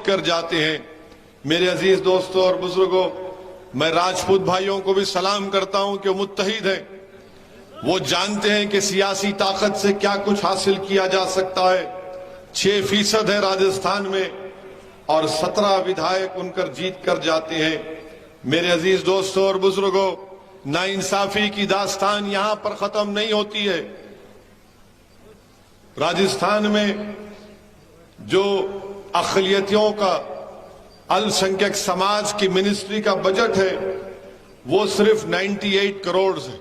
कर जाते हैं। मेरे अजीज दोस्तों और बुजुर्गों, मैं राजपूत भाइयों को भी सलाम करता हूं कि वो मुत्तहिद हैं। वो जानते हैं कि सियासी ताकत से क्या कुछ हासिल किया जा सकता है। 6% है राजस्थान में और 17 विधायक उनकर जीत कर जाते हैं। मेरे अजीज दोस्तों और बुजुर्गों, नाइंसाफी की दास्तान यहां पर खत्म नहीं होती है। राजस्थान में जो अक़लियतियों का, अल्पसंख्यक समाज की मिनिस्ट्री का बजट है वो सिर्फ 98 करोड़ है।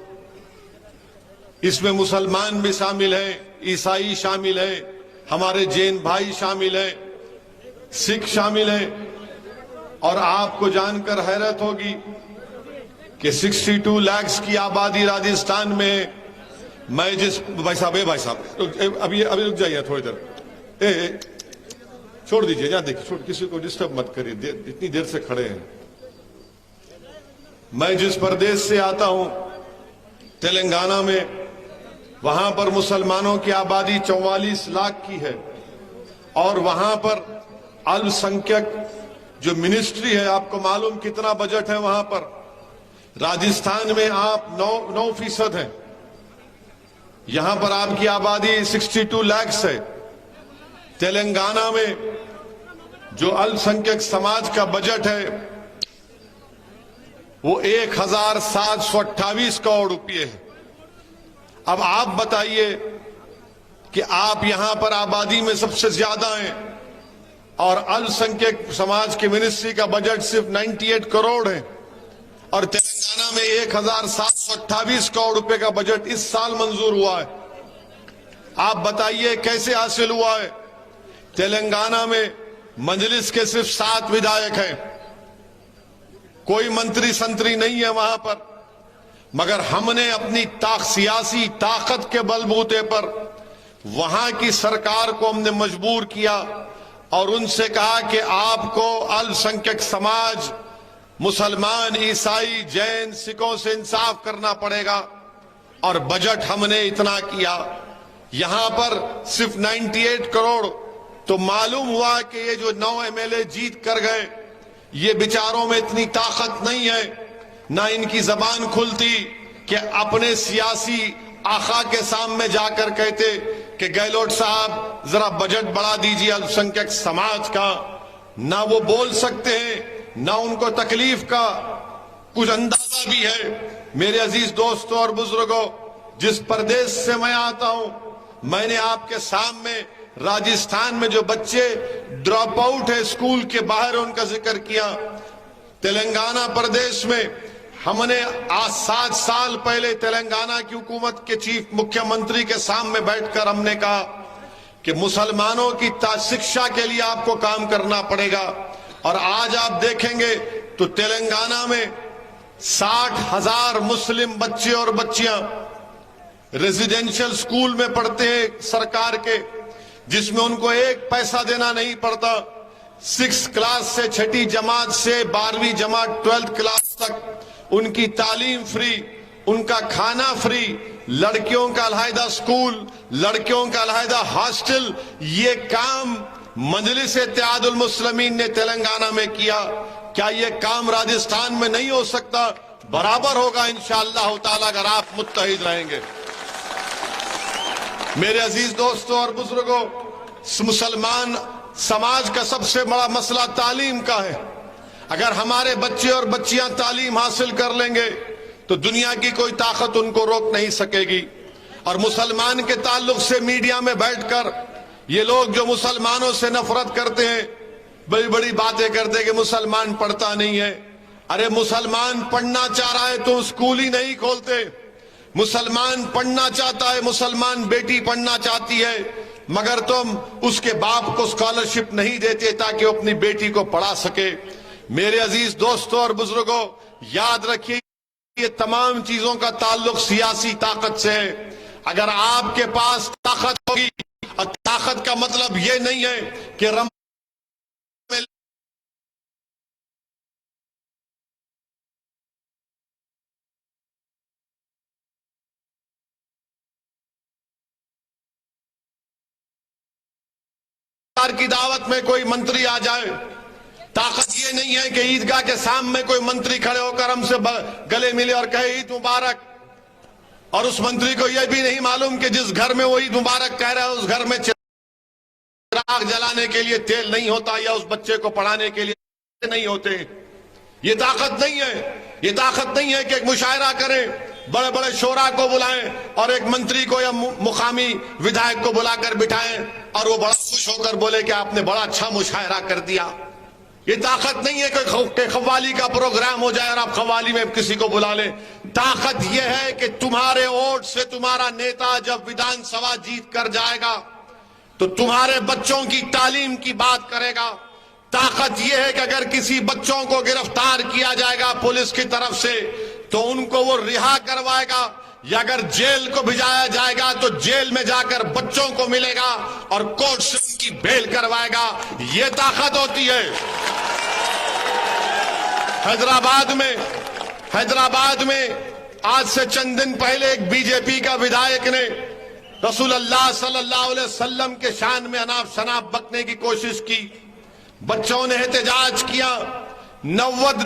इसमें मुसलमान भी शामिल हैं, ईसाई शामिल हैं, हमारे जैन भाई शामिल हैं, सिख शामिल हैं। और आपको जानकर हैरत होगी कि 62 लाख की आबादी राजस्थान में है। मैं जिस भाई साहब अभी रुक जाइए थोड़ी देर, छोड़ दीजिए, यहां देखिए, छोड़, किसी को डिस्टर्ब मत करिए, इतनी देर से खड़े हैं। मैं जिस प्रदेश से आता हूं तेलंगाना में, वहां पर मुसलमानों की आबादी 44 लाख की है और वहां पर अल्पसंख्यक जो मिनिस्ट्री है, आपको मालूम कितना बजट है वहां पर? राजस्थान में आप 9% है, यहां पर आपकी आबादी 62 लाख है। तेलंगाना में जो अल्पसंख्यक समाज का बजट है वो 1728 करोड़ रुपये है। अब आप बताइए कि आप यहां पर आबादी में सबसे ज्यादा हैं और अल्पसंख्यक समाज की मिनिस्ट्री का बजट सिर्फ 98 करोड़ है और तेलंगाना में 1728 करोड़ रुपए का बजट इस साल मंजूर हुआ है। आप बताइए कैसे हासिल हुआ है? तेलंगाना में मजलिस के सिर्फ 7 विधायक हैं, कोई मंत्री संतरी नहीं है वहां पर, मगर हमने अपनी सियासी ताकत के बलबूते पर वहां की सरकार को हमने मजबूर किया और उनसे कहा कि आपको अल्पसंख्यक समाज, मुसलमान, ईसाई, जैन, सिखों से इंसाफ करना पड़ेगा। और बजट हमने इतना किया, यहां पर सिर्फ 98 करोड़। तो मालूम हुआ कि ये जो 9 एमएलए जीत कर गए, ये विचारों में इतनी ताकत नहीं है, ना इनकी जबान खुलती कि अपने सियासी आका के सामने जाकर कहते कि गहलोत साहब जरा बजट बढ़ा दीजिए अल्पसंख्यक समाज का। ना वो बोल सकते हैं, ना उनको तकलीफ का कुछ अंदाजा भी है। मेरे अजीज दोस्तों और बुजुर्गों, जिस प्रदेश से मैं आता हूं, मैंने आपके सामने राजस्थान में जो बच्चे ड्रॉप आउट है स्कूल के बाहर, उनका जिक्र किया। तेलंगाना प्रदेश में हमने आज 7 साल पहले तेलंगाना की हुकूमत के चीफ मुख्यमंत्री के सामने बैठकर हमने कहा कि मुसलमानों की शिक्षा के लिए आपको काम करना पड़ेगा। और आज आप देखेंगे तो तेलंगाना में 60,000 मुस्लिम बच्चे और बच्चियां रेजिडेंशियल स्कूल में पढ़ते हैं सरकार के, जिसमें उनको एक पैसा देना नहीं पड़ता। 6 क्लास से 6ठी जमात से 12वीं जमात 12th क्लास तक उनकी तालीम फ्री, उनका खाना फ्री, लड़कियों का अलहदा स्कूल, लड़कियों का अलहदा हॉस्टल। ये काम मजलिस इत्तेहादुल मुस्लिमीन ने तेलंगाना में किया। क्या ये काम राजस्थान में नहीं हो सकता? बराबर होगा इंशाअल्लाह ताला, अगर आप मुत्तहिद रहेंगे। मेरे अजीज दोस्तों और बुजुर्गों, मुसलमान समाज का सबसे बड़ा मसला तालीम का है। अगर हमारे बच्चे और बच्चियां तालीम हासिल कर लेंगे तो दुनिया की कोई ताकत उनको रोक नहीं सकेगी। और मुसलमान के ताल्लुक से मीडिया में बैठकर ये लोग जो मुसलमानों से नफरत करते हैं, बड़ी बड़ी बातें करते हैं कि मुसलमान पढ़ता नहीं है। अरे मुसलमान पढ़ना चाह रहा है तो स्कूल ही नहीं खोलते। मुसलमान पढ़ना चाहता है, मुसलमान बेटी पढ़ना चाहती है, मगर तुम उसके बाप को स्कॉलरशिप नहीं देते ताकि वो अपनी बेटी को पढ़ा सके। मेरे अजीज दोस्तों और बुजुर्गों, याद रखिए ये तमाम चीजों का ताल्लुक सियासी ताकत से है। अगर आपके पास ताकत होगी, और ताकत का मतलब ये नहीं है कि की दावत में कोई मंत्री आ जाए ताकत ये नहीं है कि ईदगाह के सामने कोई मंत्री खड़े होकर हमसे गले मिले और कहे ईद मुबारक, और उस मंत्री को यह भी नहीं मालूम कि जिस घर में वो ईद मुबारक कह रहा है उस घर में चिराग जलाने के लिए तेल नहीं होता, या उस बच्चे को पढ़ाने के लिए नहीं होते। ये ताकत नहीं है। ये ताकत नहीं है कि एक मुशायरा करें, बड़े बड़े शोरा को बुलाएं और एक मंत्री को या मुकामी विधायक को बुलाकर बिठाएं और वो बड़ा खुश होकर बोले कि आपने बड़ा अच्छा मुशायरा कर दिया। ये ताकत नहीं है कि कव्वाली का प्रोग्राम हो जाए और आप कव्वाली में किसी को बुला लें। ताकत यह है कि तुम्हारे वोट से तुम्हारा नेता जब विधानसभा जीत कर जाएगा तो तुम्हारे बच्चों की तालीम की बात करेगा। ताकत यह है कि अगर किसी बच्चों को गिरफ्तार किया जाएगा पुलिस की तरफ से तो उनको वो रिहा करवाएगा, या अगर जेल को भिजाया जाएगा तो जेल में जाकर बच्चों को मिलेगा और कोर्ट से उनकी बेल करवाएगा। ये ताकत होती है। हैदराबाद में आज से चंद दिन पहले एक बीजेपी का विधायक ने रसूलुल्लाह सल्लल्लाहु अलैहि वसल्लम के शान में अनाप शनाप बकने की कोशिश की। बच्चों ने एहतजाज किया। 90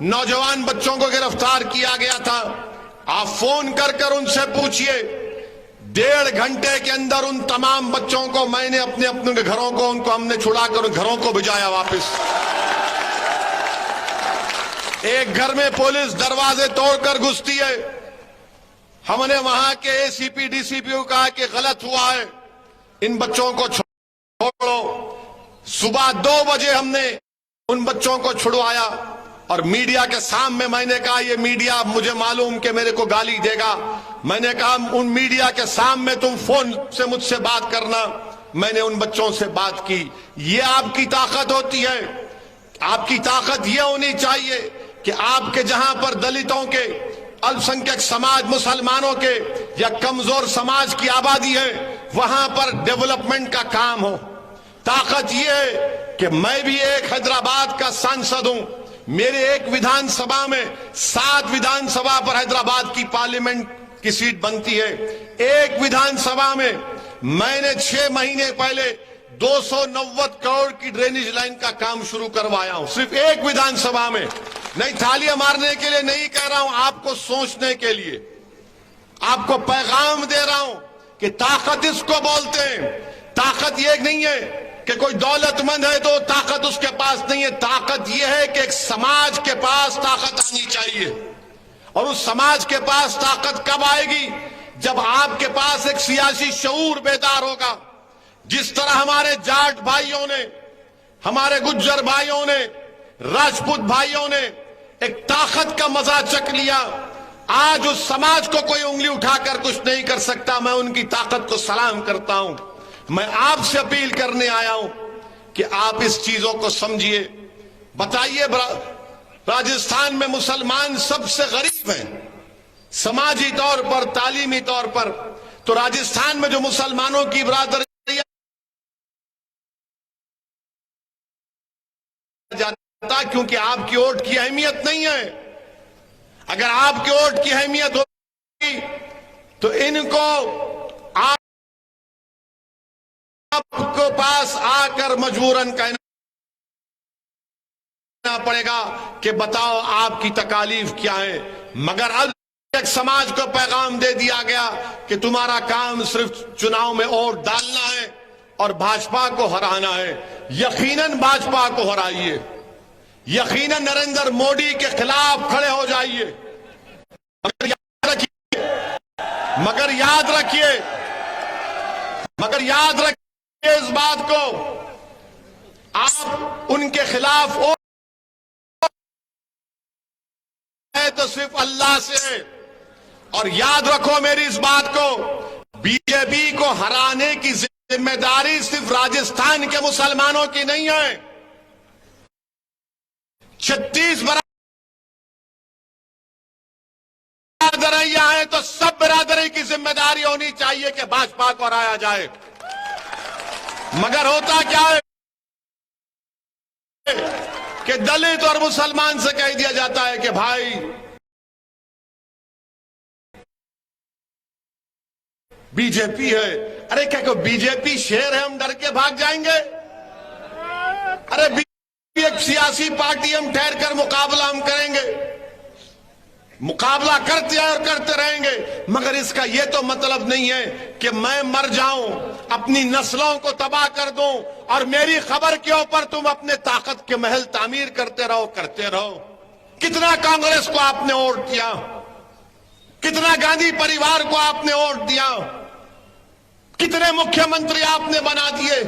नौजवान बच्चों को गिरफ्तार किया गया था। आप फोन कर कर उनसे पूछिए, 1.5 घंटे के अंदर उन तमाम बच्चों को मैंने अपने अपने घरों को उनको हमने छुड़ाकर घरों को भिजाया वापस। एक घर में पुलिस दरवाजे तोड़कर घुसती है। हमने वहां के एसीपी डीसीपी को कहा कि गलत हुआ है, इन बच्चों को छोड़ो। सुबह 2 बजे हमने उन बच्चों को छुड़वाया और मीडिया के सामने मैंने कहा, ये मीडिया मुझे मालूम कि मेरे को गाली देगा, मैंने कहा उन मीडिया के सामने तुम फोन से मुझसे बात करना। मैंने उन बच्चों से बात की। ये आपकी ताकत होती है। आपकी ताकत यह होनी चाहिए कि आपके जहां पर दलितों के, अल्पसंख्यक समाज, मुसलमानों के या कमजोर समाज की आबादी है वहां पर डेवलपमेंट का काम हो। ताकत यह है कि मैं भी एक हैदराबाद का सांसद हूं। मेरे एक विधानसभा में 7 विधानसभा पर हैदराबाद की पार्लियामेंट की सीट बनती है। एक विधानसभा में मैंने 6 महीने पहले 290 करोड़ की ड्रेनेज लाइन का काम शुरू करवाया हूं, सिर्फ एक विधानसभा में। नहीं थालियां मारने के लिए नहीं कह रहा हूं, आपको सोचने के लिए, आपको पैगाम दे रहा हूं कि ताकत इसको बोलते हैं। ताकत ये नहीं है कि कोई दौलतमंद है तो ताकत उसके पास नहीं है। ताकत यह है कि एक समाज के पास ताकत आनी चाहिए, और उस समाज के पास ताकत कब आएगी? जब आपके पास एक सियासी शऊर बेदार होगा। जिस तरह हमारे जाट भाइयों ने, हमारे गुज्जर भाइयों ने, राजपूत भाइयों ने एक ताकत का मजा चख लिया, आज उस समाज को कोई उंगली उठाकर कुछ नहीं कर सकता। मैं उनकी ताकत को सलाम करता हूं। मैं आपसे अपील करने आया हूं कि आप इस चीजों को समझिए। बताइए, राजस्थान में मुसलमान सबसे गरीब हैं समाजी तौर पर, तालीमी तौर पर। तो राजस्थान में जो मुसलमानों की बरादरी जाता, क्योंकि आपकी वोट की अहमियत नहीं है। अगर आपकी वोट की अहमियत होगी तो इनको आपको पास आकर मजबूरन कहना पड़ेगा कि बताओ आपकी तकालीफ क्या है। मगर अब एक समाज को पैगाम दे दिया गया कि तुम्हारा काम सिर्फ चुनाव में वोट डालना है और भाजपा को हराना है। यकीनन भाजपा को हराइए, यकीनन नरेंद्र मोदी के खिलाफ खड़े हो जाइए। मगर याद रखिए इस बात को, आप उनके खिलाफ है तो सिर्फ अल्लाह से है। और याद रखो मेरी इस बात को, बीजेपी को हराने की जिम्मेदारी सिर्फ राजस्थान के मुसलमानों की नहीं है। 36 बिरादरियां हैं तो सब बिरादरी की जिम्मेदारी होनी चाहिए कि भाजपा को हराया जाए। मगर होता क्या है कि दलित और मुसलमान से कह दिया जाता है कि भाई बीजेपी है। अरे क्या बीजेपी शेर है हम डर के भाग जाएंगे? अरे बीजेपी एक सियासी पार्टी हम ठहर कर मुकाबला हम करेंगे, मुकाबला करते हैं और करते रहेंगे, मगर इसका यह तो मतलब नहीं है कि मैं मर जाऊं, अपनी नस्लों को तबाह कर दूं और मेरी खबर के ऊपर तुम अपने ताकत के महल तामीर करते रहो। कितना कांग्रेस को आपने वोट दिया, कितना गांधी परिवार को आपने वोट दिया, कितने मुख्यमंत्री आपने बना दिए।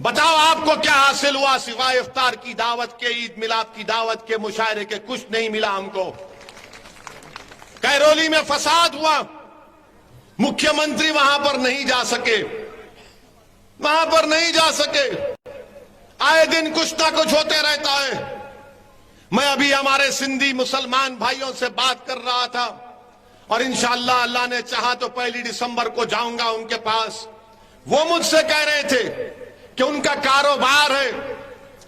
बताओ आपको क्या हासिल हुआ सिवाय इफ्तार की दावत के, ईद मिलाद की दावत के, मुशायरे के? कुछ नहीं मिला हमको। कैरोली में फसाद हुआ, मुख्यमंत्री वहां पर नहीं जा सके, वहां पर नहीं जा सके। आए दिन कुछ ना कुछ होते रहता है। मैं अभी हमारे सिंधी मुसलमान भाइयों से बात कर रहा था और इंशाअल्लाह अल्लाह ने चाहा तो 1 दिसंबर को जाऊंगा उनके पास। वो मुझसे कह रहे थे कि उनका कारोबार है,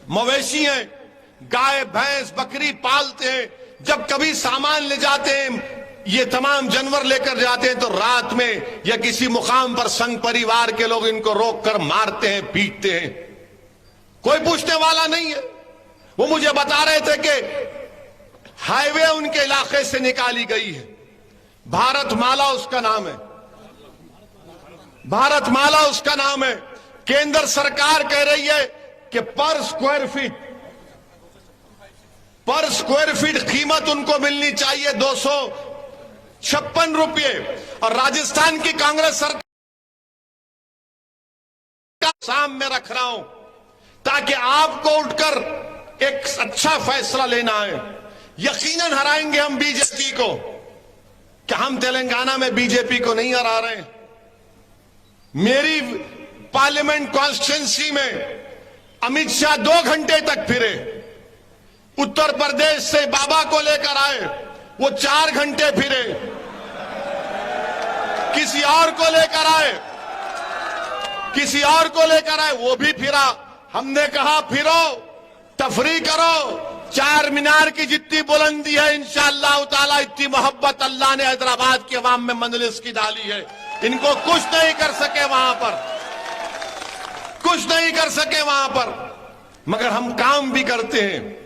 मवेशी है, गाय भैंस बकरी पालते हैं। जब कभी सामान ले जाते हैं, ये तमाम जानवर लेकर जाते हैं, तो रात में या किसी मुकाम पर संघ परिवार के लोग इनको रोककर मारते हैं, पीटते हैं, कोई पूछने वाला नहीं है। वो मुझे बता रहे थे कि हाईवे उनके इलाके से निकाली गई है, भारत माला उसका नाम है, भारत माला उसका नाम है। केंद्र सरकार कह रही है कि पर स्क्वायर फीट कीमत उनको मिलनी चाहिए 256 रुपये। और राजस्थान की कांग्रेस सरकार सामने रख रहा हूं ताकि आपको उठकर एक अच्छा फैसला लेना है। यकीनन हराएंगे हम बीजेपी को। क्या हम तेलंगाना में बीजेपी को नहीं हरा रहे? मेरी पार्लियामेंट कॉन्स्टिट्यूंसी में अमित शाह 2 घंटे तक फिरे। उत्तर प्रदेश से बाबा को लेकर आए, वो 4 घंटे फिरे। किसी और को लेकर आए, वो भी फिरा। हमने कहा फिरो, तफरी करो, 4 मीनार की जितनी बुलंदी है इंशाअल्लाह ताला इतनी मोहब्बत अल्लाह ने हैदराबाद के अवाम में मंजलिस की डाली है। इनको कुछ नहीं कर सके वहां पर, कुछ नहीं कर सके वहां पर। मगर हम काम भी करते हैं।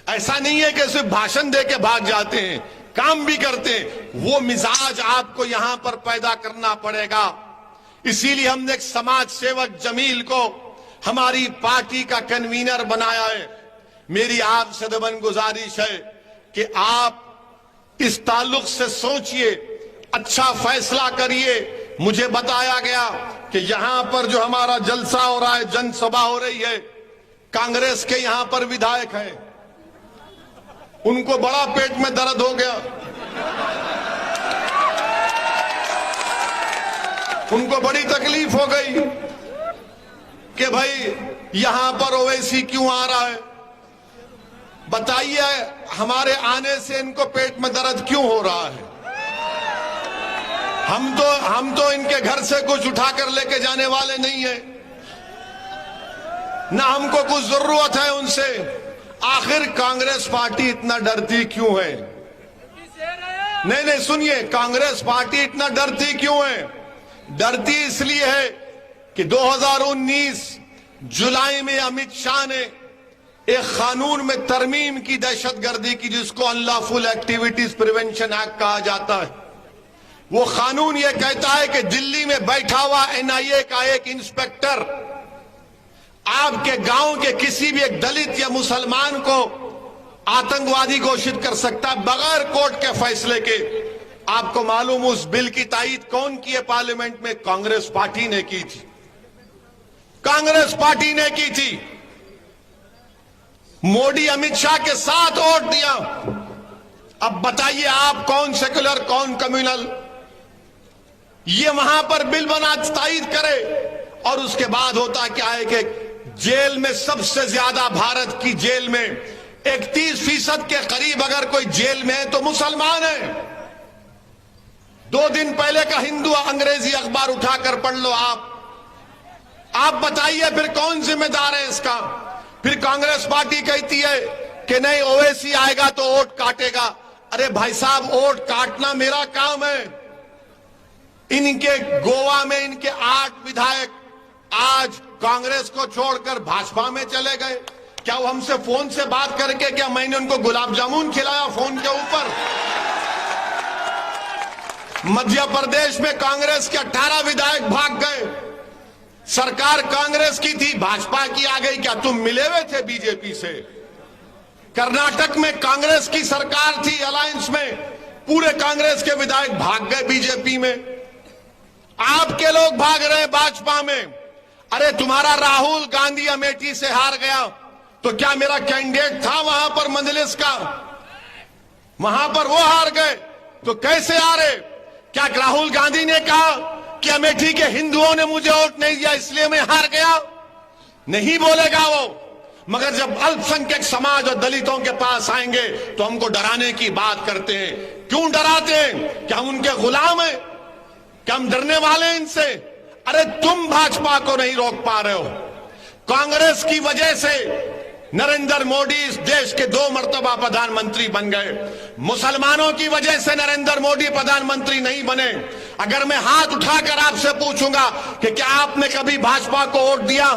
ऐसा नहीं है कि सिर्फ भाषण दे के भाग जाते हैं, काम भी करते हैं। वो मिजाज आपको यहां पर पैदा करना पड़ेगा। इसीलिए हमने एक समाज सेवक जमील को हमारी पार्टी का कन्वीनर बनाया है। मेरी आपसे दबन गुजारिश है कि आप इस ताल्लुक से सोचिए, अच्छा फैसला करिए। मुझे बताया गया कि यहां पर जो हमारा जलसा हो रहा है, जनसभा हो रही है, कांग्रेस के यहां पर विधायक हैं, उनको बड़ा पेट में दर्द हो गया, उनको बड़ी तकलीफ हो गई कि भाई यहां पर ओवैसी क्यों आ रहा है। बताइए हमारे आने से इनको पेट में दर्द क्यों हो रहा है? हम तो इनके घर से कुछ उठाकर लेके जाने वाले नहीं है, ना हमको कुछ जरूरत है उनसे। आखिर कांग्रेस पार्टी इतना डरती क्यों है? नहीं सुनिए, कांग्रेस पार्टी इतना डरती क्यों है? डरती इसलिए है कि 2019 जुलाई में अमित शाह ने एक कानून में तरमीम की, दहशतगर्दी की, जिसको अनलॉफुल एक्टिविटीज प्रिवेंशन एक्ट कहा जाता है। वो कानून ये कहता है कि दिल्ली में बैठा हुआ एनआईए का एक इंस्पेक्टर आपके गांव के किसी भी एक दलित या मुसलमान को आतंकवादी घोषित कर सकता है बगैर कोर्ट के फैसले के। आपको मालूम उस बिल की तायीद कौन की है पार्लियामेंट में? कांग्रेस पार्टी ने की थी, कांग्रेस पार्टी ने की थी। मोदी अमित शाह के साथ वोट दिया। अब बताइए आप कौन सेक्युलर कौन कम्युनल? ये वहां पर बिल बना तायीद करे और उसके बाद होता क्या है कि जेल में सबसे ज्यादा, भारत की जेल में 31% के करीब अगर कोई जेल में है तो मुसलमान है। 2 दिन पहले का हिंदू अंग्रेजी अखबार उठाकर पढ़ लो आप बताइए फिर कौन जिम्मेदार है इसका? फिर कांग्रेस पार्टी कहती है कि नहीं ओवैसी आएगा तो वोट काटेगा। अरे भाई साहब, वोट काटना मेरा काम है। इनके गोवा में इनके 8 विधायक आज कांग्रेस को छोड़कर भाजपा में चले गए। क्या वो हमसे फोन से बात करके, क्या मैंने उनको गुलाब जामुन खिलाया फोन के ऊपर? मध्य प्रदेश में कांग्रेस के 18 विधायक भाग गए। सरकार कांग्रेस की थी, भाजपा की आ गई। क्या तुम मिले हुए थे बीजेपी से? कर्नाटक में कांग्रेस की सरकार थी अलायंस में, पूरे कांग्रेस के विधायक भाग गए बीजेपी में। आपके लोग भाग रहे भाजपा में। अरे तुम्हारा राहुल गांधी अमेठी से हार गया, तो क्या मेरा कैंडिडेट था वहां पर मजलिस का? वहां पर वो हार गए, तो कैसे हारे? क्या राहुल गांधी ने कहा कि अमेठी के हिंदुओं ने मुझे वोट नहीं दिया इसलिए मैं हार गया? नहीं बोलेगा वो। मगर जब अल्पसंख्यक समाज और दलितों के पास आएंगे तो हमको डराने की बात करते हैं। क्यों डराते हैं? क्या हम उनके गुलाम हैं? क्या हम डरने वाले हैं इनसे? अरे तुम भाजपा को नहीं रोक पा रहे हो। कांग्रेस की वजह से नरेंद्र मोदी इस देश के 2 मर्तबा प्रधानमंत्री बन गए। मुसलमानों की वजह से नरेंद्र मोदी प्रधानमंत्री नहीं बने। अगर मैं हाथ उठाकर आपसे पूछूंगा कि क्या आपने कभी भाजपा को वोट दिया?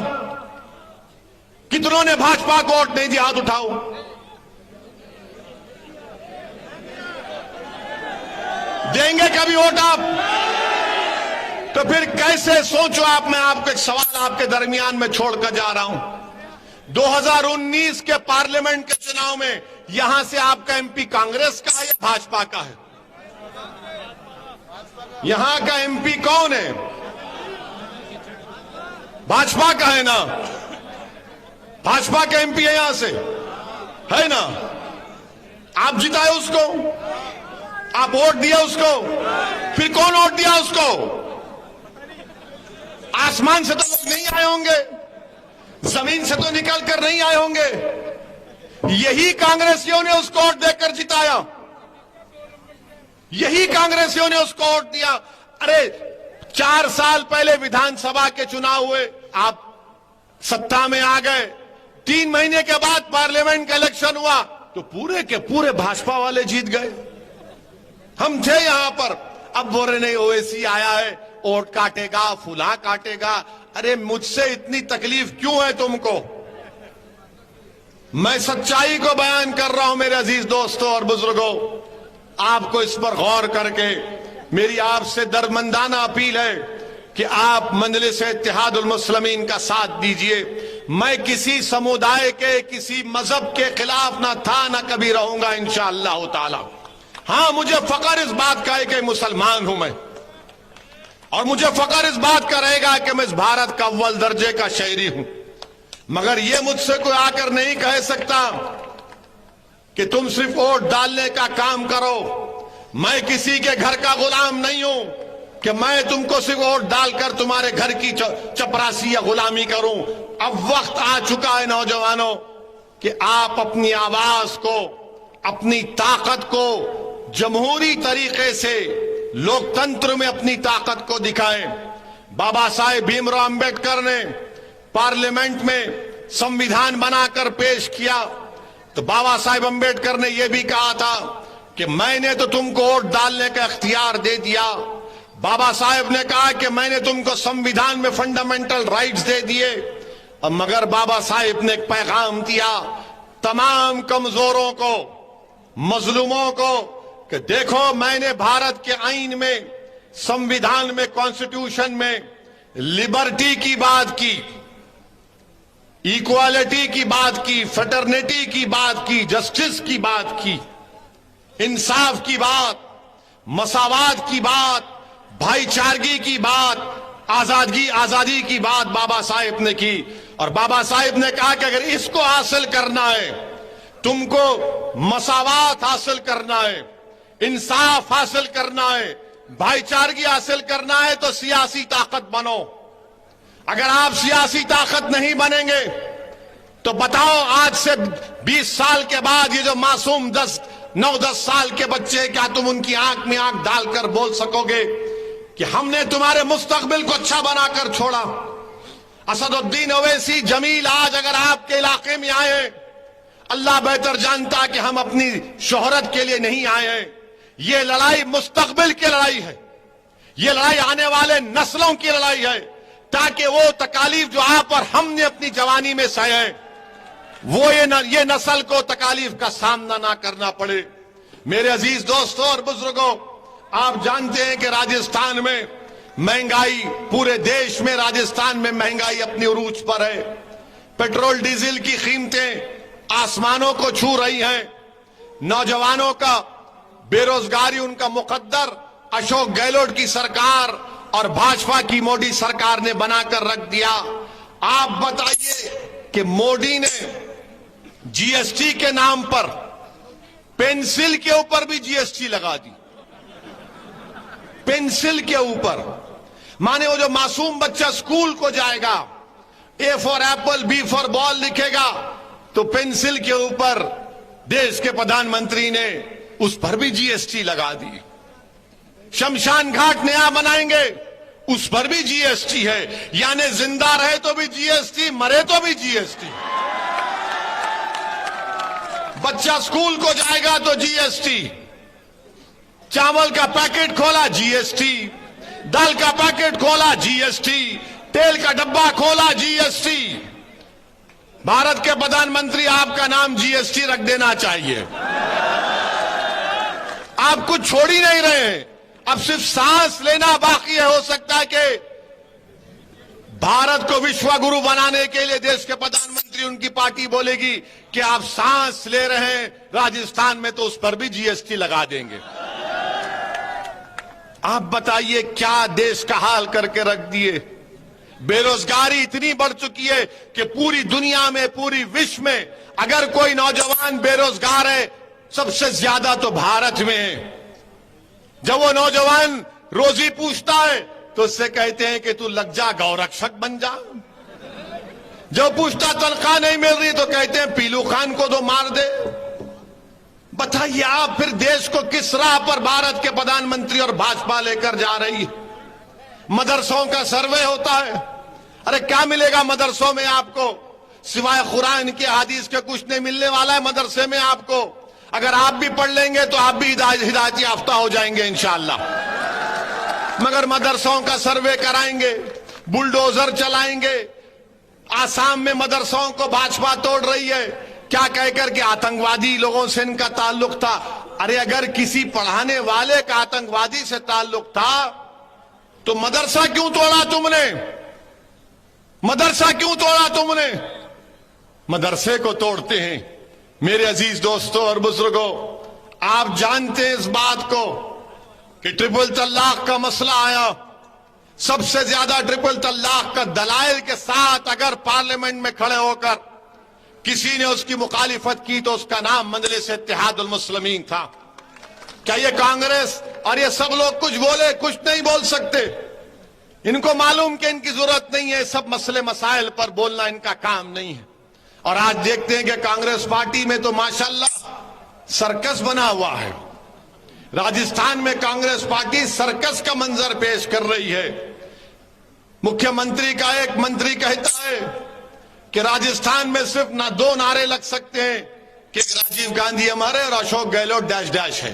कितनों ने भाजपा को वोट नहीं दिया? हाथ उठाओ। देंगे कभी वोट आप? तो फिर कैसे? सोचो आप। मैं आपको एक सवाल आपके दरमियान में छोड़कर जा रहा हूं। 2019 के पार्लियामेंट के चुनाव में यहां से आपका एमपी कांग्रेस का है या भाजपा का है? यहां का एमपी कौन है? भाजपा का है ना? भाजपा का एमपी है यहां से, है ना? आप जिताए उसको, आप वोट दिया उसको, फिर कौन वोट दिया उसको? आसमान से तो लोग नहीं आए होंगे, जमीन से तो निकल कर नहीं आए होंगे। यही कांग्रेसियों ने उसको वोट देकर जिताया, यही कांग्रेसियों ने उसको वोट दिया। अरे 4 साल पहले विधानसभा के चुनाव हुए, आप सत्ता में आ गए। 3 महीने के बाद पार्लियामेंट का इलेक्शन हुआ तो पूरे के पूरे भाजपा वाले जीत गए। हम थे यहां पर। अब बोल रहे नहीं ओवैसी आया है, वोट काटेगा, फुला काटेगा। अरे मुझसे इतनी तकलीफ क्यों है तुमको? मैं सच्चाई को बयान कर रहा हूं मेरे अजीज दोस्तों और बुजुर्गों। आपको इस पर गौर करके मेरी आपसे दर्दमंदाना अपील है कि आप मजलिस इत्तेहादुल मुस्लिमीन का साथ दीजिए। मैं किसी समुदाय के, किसी मजहब के खिलाफ ना था ना कभी रहूंगा इंशाअल्लाह ताला। हां, मुझे फख्र इस बात का है कि मुसलमान हूं मैं, और मुझे फख्र इस बात का रहेगा कि मैं इस भारत का अव्वल दर्जे का शहरी हूं। मगर यह मुझसे कोई आकर नहीं कह सकता कि तुम सिर्फ वोट डालने का काम करो। मैं किसी के घर का गुलाम नहीं हूं कि मैं तुमको सिर्फ वोट डालकर तुम्हारे घर की चपरासी या गुलामी करूं। अब वक्त आ चुका है नौजवानों कि आप अपनी आवाज को, अपनी ताकत को जमहूरी तरीके से लोकतंत्र में अपनी ताकत को दिखाएं। बाबा साहेब भीमराव अंबेडकर ने पार्लियामेंट में संविधान बनाकर पेश किया तो बाबा साहेब अंबेडकर ने यह भी कहा था कि मैंने तो तुमको वोट डालने का इख्तियार दे दिया। बाबा साहेब ने कहा कि मैंने तुमको संविधान में फंडामेंटल राइट्स दे दिए। और मगर बाबा साहेब ने एक पैगाम दिया तमाम कमजोरों को, मजलूमों को, कि देखो मैंने भारत के आईन में, संविधान में, कॉन्स्टिट्यूशन में लिबर्टी की बात की, इक्वालिटी की बात की, फ्रेटर्निटी की बात की, जस्टिस की बात की, इंसाफ की बात, मसावात की बात, भाईचारगी की बात, आजादी की बात बाबा साहेब ने की। और बाबा साहेब ने कहा कि अगर इसको हासिल करना है, तुमको मसावात हासिल करना है, इंसाफ हासिल करना है, भाईचारगी हासिल करना है, तो सियासी ताकत बनो। अगर आप सियासी ताकत नहीं बनेंगे तो बताओ आज से 20 साल के बाद ये जो मासूम 9-10 साल के बच्चे, क्या तुम उनकी आंख में आंख डालकर बोल सकोगे कि हमने तुम्हारे मुस्तकबिल को अच्छा बनाकर छोड़ा? असदुद्दीन ओवैसी जमील आज अगर आपके इलाके में आए हैं, अल्लाह बेहतर जानता कि हम अपनी शोहरत के लिए नहीं आए हैं। ये लड़ाई मुस्तकबिल की लड़ाई है, ये लड़ाई आने वाले नस्लों की लड़ाई है, ताकि वो तकालीफ जो आप और हमने अपनी जवानी में सहे, वो ये नस्ल को तकालीफ का सामना ना करना पड़े। मेरे अजीज दोस्तों और बुजुर्गों, आप जानते हैं कि राजस्थान में महंगाई, पूरे देश में राजस्थान में महंगाई अपनी उरूज पर है। पेट्रोल डीजल की कीमतें आसमानों को छू रही हैं। नौजवानों का बेरोजगारी उनका मुकद्दर अशोक गहलोत की सरकार और भाजपा की मोदी सरकार ने बनाकर रख दिया। आप बताइए कि मोदी ने जीएसटी के नाम पर पेंसिल के ऊपर भी जीएसटी लगा दी। पेंसिल के ऊपर, माने वो जो मासूम बच्चा स्कूल को जाएगा, A for apple B for ball लिखेगा, तो पेंसिल के ऊपर देश के प्रधानमंत्री ने उस पर भी जीएसटी लगा दी। शमशान घाट नया बनाएंगे, उस पर भी जीएसटी है। यानी जिंदा रहे तो भी जीएसटी, मरे तो भी जीएसटी। बच्चा स्कूल को जाएगा तो जीएसटी, चावल का पैकेट खोला जीएसटी, दाल का पैकेट खोला जीएसटी, तेल का डब्बा खोला जीएसटी। भारत के प्रधानमंत्री, आपका नाम जीएसटी रख देना चाहिए। आप कुछ छोड़ ही नहीं रहे, अब सिर्फ सांस लेना बाकी है। हो सकता है कि भारत को विश्व गुरु बनाने के लिए देश के प्रधानमंत्री, उनकी पार्टी बोलेगी कि आप सांस ले रहे हैं राजस्थान में, तो उस पर भी जीएसटी लगा देंगे। आप बताइए क्या देश का हाल करके रख दिए। बेरोजगारी इतनी बढ़ चुकी है कि पूरी दुनिया में, पूरी विश्व में अगर कोई नौजवान बेरोजगार है, सबसे ज्यादा तो भारत में है। जब वो नौजवान रोजी पूछता है तो उससे कहते हैं कि तू लग जा, गौरक्षक बन जा। जब पूछता तनख्वाह नहीं मिल रही तो कहते हैं पीलू खान को तो मार दे। बताइए आप फिर देश को किस राह पर भारत के प्रधानमंत्री और भाजपा लेकर जा रही है। मदरसों का सर्वे होता है, अरे क्या मिलेगा मदरसों में आपको, सिवाय कुरान के हदीस के कुछ नहीं मिलने वाला है मदरसे में आपको। अगर आप भी पढ़ लेंगे तो आप भी हिदायत याफ्ता हो जाएंगे इंशाअल्लाह। मगर मदरसों का सर्वे कराएंगे, बुलडोजर चलाएंगे। आसाम में मदरसों को भाजपा तोड़ रही है, क्या कहकर के आतंकवादी लोगों से इनका ताल्लुक था। अरे अगर किसी पढ़ाने वाले का आतंकवादी से ताल्लुक था तो मदरसा क्यों तोड़ा तुमने? मदरसा क्यों तोड़ा तुमने? मदरसे को तोड़ते हैं। मेरे अजीज दोस्तों और बुजुर्गों, आप जानते हैं इस बात को कि ट्रिपल तलाक का मसला आया, सबसे ज्यादा ट्रिपल तलाक का दलाइल के साथ अगर पार्लियामेंट में खड़े होकर किसी ने उसकी मुखालिफत की तो उसका नाम मजलिस इत्तेहादुल मुस्लिमीन था। क्या ये कांग्रेस और ये सब लोग कुछ बोले? कुछ नहीं बोल सकते। इनको मालूम कि इनकी जरूरत नहीं है, सब मसले मसाइल पर बोलना इनका काम नहीं है। और आज देखते हैं कि कांग्रेस पार्टी में तो माशाल्लाह सर्कस बना हुआ है। राजस्थान में कांग्रेस पार्टी सर्कस का मंजर पेश कर रही है। मुख्यमंत्री का एक मंत्री कहता है कि राजस्थान में सिर्फ ना दो नारे लग सकते हैं कि राजीव गांधी हमारे और अशोक गहलोत डैश डैश है।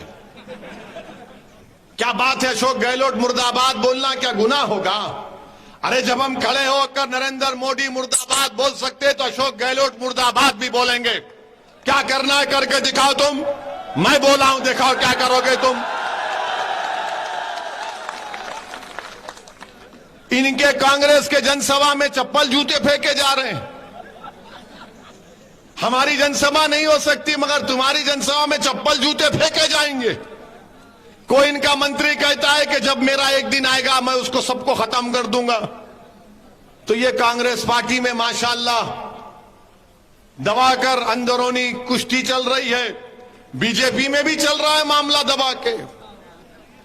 क्या बात है, अशोक गहलोत मुर्दाबाद बोलना क्या गुनाह होगा? अरे जब हम खड़े होकर नरेंद्र मोदी मुर्दाबाद बोल सकते तो अशोक गहलोत मुर्दाबाद भी बोलेंगे। क्या करना है करके दिखाओ तुम। मैं बोला हूं, दिखाओ क्या करोगे तुम। इनके कांग्रेस के जनसभा में चप्पल जूते फेंके जा रहे हैं। हमारी जनसभा नहीं हो सकती मगर तुम्हारी जनसभा में चप्पल जूते फेंके जाएंगे। कोई इनका मंत्री कहता है कि जब मेरा एक दिन आएगा मैं उसको सबको खत्म कर दूंगा। तो ये कांग्रेस पार्टी में माशाल्लाह दबाकर अंदरूनी कुश्ती चल रही है। बीजेपी में भी चल रहा है मामला दबा के।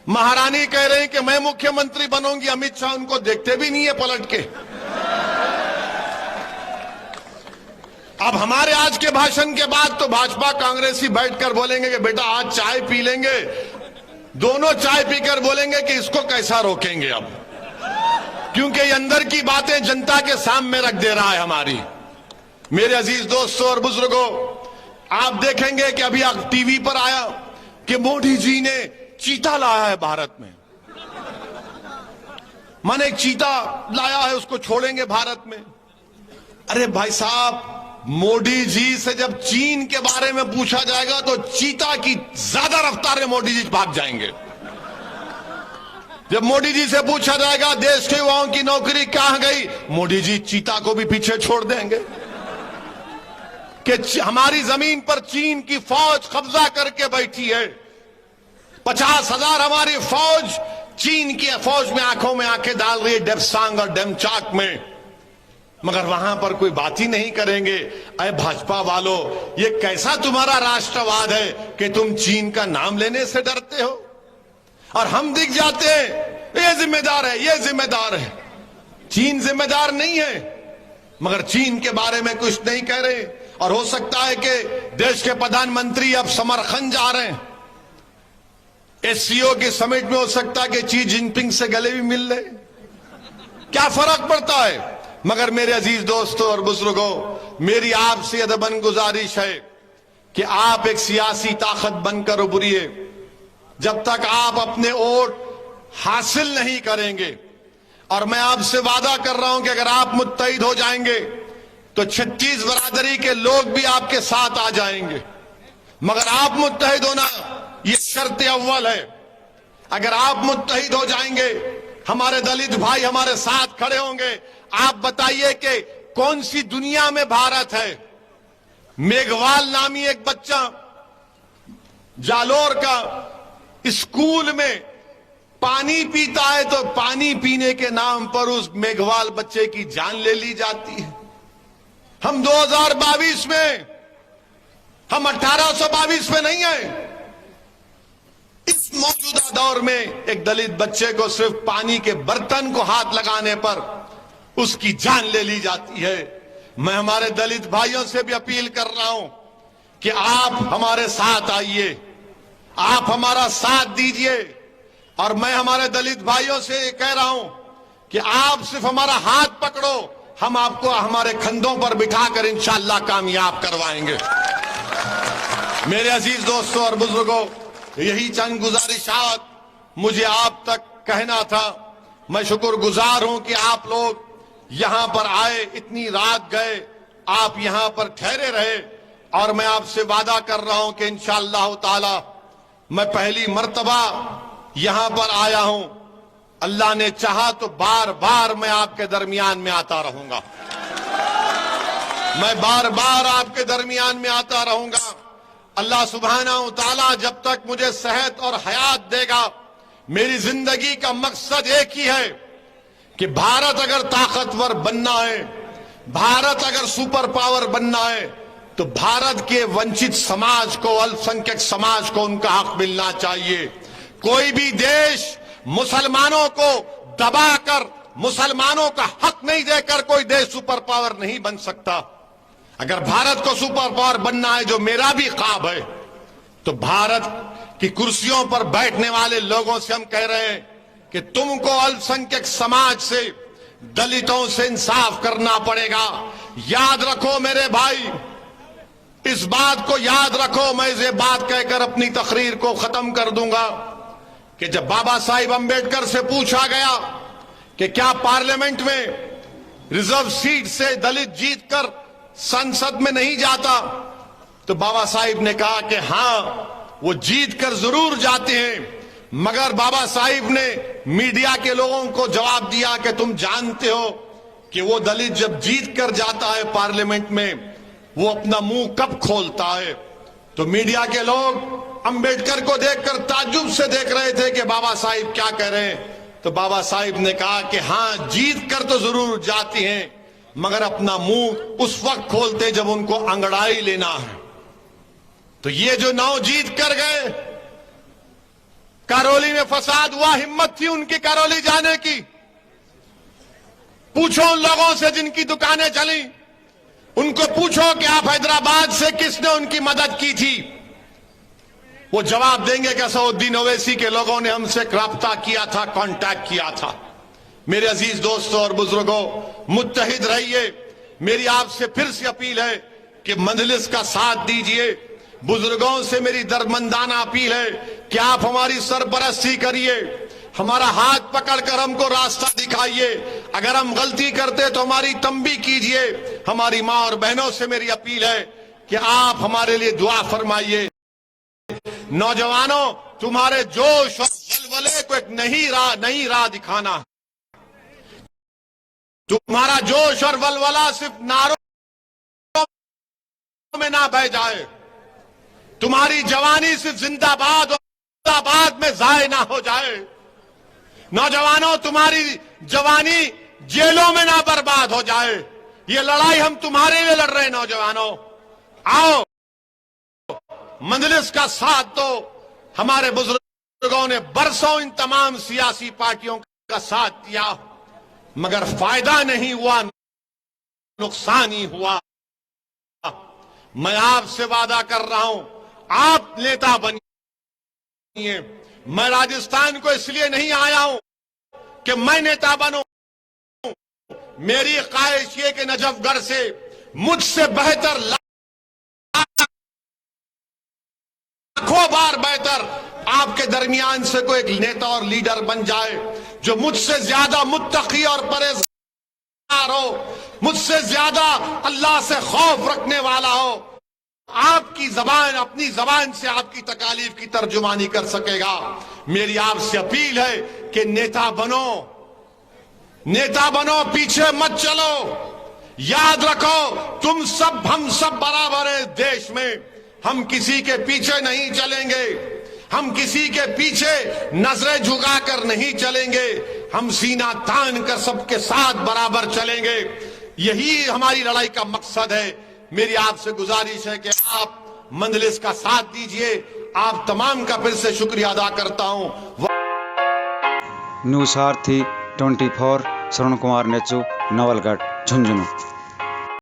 महारानी कह रही कि मैं मुख्यमंत्री बनूंगी, अमित शाह उनको देखते भी नहीं है पलट के। अब हमारे आज के भाषण के बाद तो भाजपा कांग्रेसी बैठकर बोलेंगे कि बेटा आज चाय पी लेंगे, दोनों चाय पीकर बोलेंगे कि इसको कैसा रोकेंगे अब, क्योंकि ये अंदर की बातें जनता के सामने रख दे रहा है हमारी। मेरे अजीज दोस्तों और बुजुर्गों, आप देखेंगे कि अभी टीवी पर आया कि मोदी जी ने चीता लाया है भारत में। माने एक चीता लाया है, उसको छोड़ेंगे भारत में। अरे भाई साहब, मोदी जी से जब चीन के बारे में पूछा जाएगा तो चीता की ज्यादा रफ्तार में मोदी जी भाग जाएंगे। जब मोदी जी से पूछा जाएगा देश के युवाओं की नौकरी कहां गई, मोदी जी चीता को भी पीछे छोड़ देंगे कि हमारी जमीन पर चीन की फौज कब्जा करके बैठी है। 50,000 हमारी फौज चीन की फौज में आंखों में आंखें डाल रही है, डेप्सांग और डेमचाक में, मगर वहां पर कोई बात ही नहीं करेंगे। अरे भाजपा वालों, ये कैसा तुम्हारा राष्ट्रवाद है कि तुम चीन का नाम लेने से डरते हो? और हम दिख जाते हैं ये जिम्मेदार है, ये जिम्मेदार है। चीन जिम्मेदार नहीं है, मगर चीन के बारे में कुछ नहीं कह रहे। और हो सकता है कि देश के प्रधानमंत्री अब समरखंड जा रहे हैं, एससीओ के समिट में हो सकता है कि शी जिनपिंग से गले भी मिल ले, क्या फर्क पड़ता है। मगर मेरे अजीज दोस्तों और बुजुर्गों, मेरी आपसे अदबन गुजारिश है कि आप एक सियासी ताकत बनकर उभरिए। जब तक आप अपने वोट हासिल नहीं करेंगे, और मैं आपसे वादा कर रहा हूं कि अगर आप मुत्तहिद हो जाएंगे तो 36 बरादरी के लोग भी आपके साथ आ जाएंगे। मगर आप मुत्तहिद होना ये शर्त अव्वल है। अगर आप मुत्तहिद हो जाएंगे, हमारे दलित भाई हमारे साथ खड़े होंगे। आप बताइए कि कौन सी दुनिया में भारत है? मेघवाल नामी एक बच्चा जालोर का स्कूल में पानी पीता है तो पानी पीने के नाम पर उस मेघवाल बच्चे की जान ले ली जाती है। हम 2022 में, हम 1822 में नहीं है। इस मौजूदा दौर में एक दलित बच्चे को सिर्फ पानी के बर्तन को हाथ लगाने पर उसकी जान ले ली जाती है। मैं हमारे दलित भाइयों से भी अपील कर रहा हूं कि आप हमारे साथ आइए, आप हमारा साथ दीजिए। और मैं हमारे दलित भाइयों से कह रहा हूं कि आप सिर्फ हमारा हाथ पकड़ो, हम आपको हमारे कंधों पर बिठाकर इंशाअल्लाह कामयाब करवाएंगे। मेरे अजीज दोस्तों और बुजुर्गों, यही चंद गुजारिशात मुझे आप तक कहना था। मैं शुक्रगुजार हूं कि आप लोग यहां पर आए, इतनी रात गए, आप यहां पर ठहरे रहे। और मैं आपसे वादा कर रहा हूं कि इंशाअल्लाह ताला मैं पहली मर्तबा यहां पर आया हूं। अल्लाह ने चाहा तो बार बार मैं आपके दरमियान में आता रहूंगा, मैं बार बार आपके दरमियान में आता रहूंगा। अल्लाह सुब्हानहू ताला जब तक मुझे सेहत और हयात देगा, मेरी जिंदगी का मकसद एक ही है कि भारत अगर ताकतवर बनना है, भारत अगर सुपर पावर बनना है, तो भारत के वंचित समाज को, अल्पसंख्यक समाज को उनका हक मिलना चाहिए। कोई भी देश मुसलमानों को दबाकर, मुसलमानों का हक नहीं देकर कोई देश सुपर पावर नहीं बन सकता। अगर भारत को सुपर पावर बनना है, जो मेरा भी ख्वाब है, तो भारत की कुर्सियों पर बैठने वाले लोगों से हम कह रहे हैं कि तुमको अल्पसंख्यक समाज से, दलितों से इंसाफ करना पड़ेगा। याद रखो मेरे भाई, इस बात को याद रखो। मैं ये बात कहकर अपनी तकरीर को खत्म कर दूंगा कि जब बाबा साहिब अंबेडकर से पूछा गया कि क्या पार्लियामेंट में रिजर्व सीट से दलित जीतकर संसद में नहीं जाता, तो बाबा साहिब ने कहा कि हां, वो जीतकर जरूर जाते हैं। मगर बाबा साहिब ने मीडिया के लोगों को जवाब दिया कि तुम जानते हो कि वो दलित जब जीत कर जाता है पार्लियामेंट में, वो अपना मुंह कब खोलता है। तो मीडिया के लोग अंबेडकर को देखकर ताज्जुब से देख रहे थे कि बाबा साहिब क्या कह रहे हैं। तो बाबा साहिब ने कहा कि हां, जीत कर तो जरूर जाती हैं, मगर अपना मुंह उस वक्त खोलते जब उनको अंगड़ाई लेना है। तो ये जो 9 जीत कर गए, करौली में फसाद हुआ, हिम्मत थी उनकी करौली जाने की। पूछो उन लोगों से जिनकी दुकानें चली, उनको पूछो कि आप हैदराबाद से किसने उनकी मदद की थी। वो जवाब देंगे कि असदुद्दीन ओवैसी के लोगों ने हमसे रब्ता किया था, कांटेक्ट किया था। मेरे अजीज दोस्तों और बुजुर्गों, मुत्तहिद रहिए। मेरी आपसे फिर से अपील है कि मजलिस का साथ दीजिए। बुजुर्गों से मेरी दर्दमंदाना अपील है कि आप हमारी सरपरस्ती करिए, हमारा हाथ पकड़कर हमको रास्ता दिखाइए। अगर हम गलती करते तो हमारी तंबी कीजिए। हमारी मां और बहनों से मेरी अपील है कि आप हमारे लिए दुआ फरमाइए। नौजवानों, तुम्हारे जोश और वलवले को एक नई राह दिखाना है। तुम्हारा जोश और वलवला सिर्फ नारों में ना बह जाए। तुम्हारी जवानी सिर्फ जिंदाबाद और जिंदाबाद में जाए ना हो जाए। नौजवानों, तुम्हारी जवानी जेलों में ना बर्बाद हो जाए। ये लड़ाई हम तुम्हारे लिए लड़ रहे हैं। नौजवानों, आओ मंजलिस का साथ दो। हमारे बुजुर्गों ने बरसों इन तमाम सियासी पार्टियों का साथ दिया, मगर फायदा नहीं हुआ, नुकसान ही हुआ। मैं आपसे वादा कर रहा हूं, आप नेता बनिए। मैं राजस्थान को इसलिए नहीं आया हूं कि मैं नेता बनूं। मेरी ख्वाहिश ये कि नजफगढ़ से मुझसे बेहतर, लाखों बार बेहतर आपके दरमियान से कोई एक नेता और लीडर बन जाए जो मुझसे ज्यादा मुत्तकी और परहेजगार हो, मुझसे ज्यादा अल्लाह से खौफ रखने वाला हो। आपकी जबान, अपनी जबान से आपकी तकालीफ की तर्जुमानी कर सकेगा। मेरी आपसे अपील है कि नेता बनो, नेता बनो, पीछे मत चलो। याद रखो, तुम सब, हम सब बराबर है देश में। हम किसी के पीछे नहीं चलेंगे, हम किसी के पीछे नजरें झुकाकर नहीं चलेंगे। हम सीना तान कर सबके साथ बराबर चलेंगे। यही हमारी लड़ाई का मकसद है। मेरी आपसे गुजारिश है कि आप मंजलिस का साथ दीजिए। आप तमाम का फिर से शुक्रिया अदा करता हूं। न्यूज सारथी 24 श्रवण कुमार नेचू, नवलगढ़, झुंझुनू।